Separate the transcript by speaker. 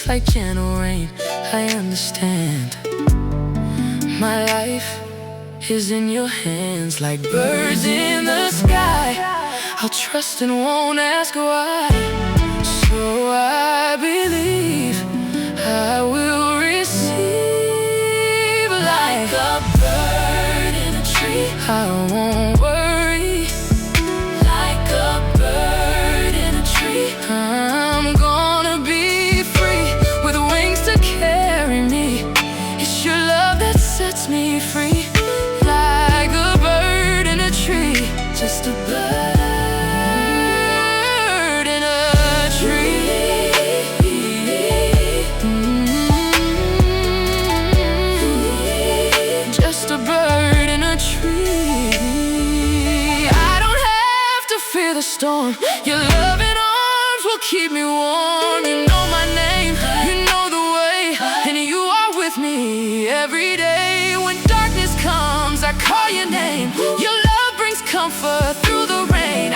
Speaker 1: like gentle rain. I understand. My life is in your hands, like birds in the sky. I'll trust and won't ask why. So I believe I will receive. Like a bird in a tree, I won't worry. Like a bird in a tree, I'm gonna be free, with wings to carry me. It's your love that sets me free. Like a bird in a tree, just a bird in a tree. Just a bird in a tree. I don't have to fear the storm. Your loving arms will keep me warm. You know my name, you know the way, and you are with me every day. When darkness comes, I call your name. Your love brings comfort through the rain.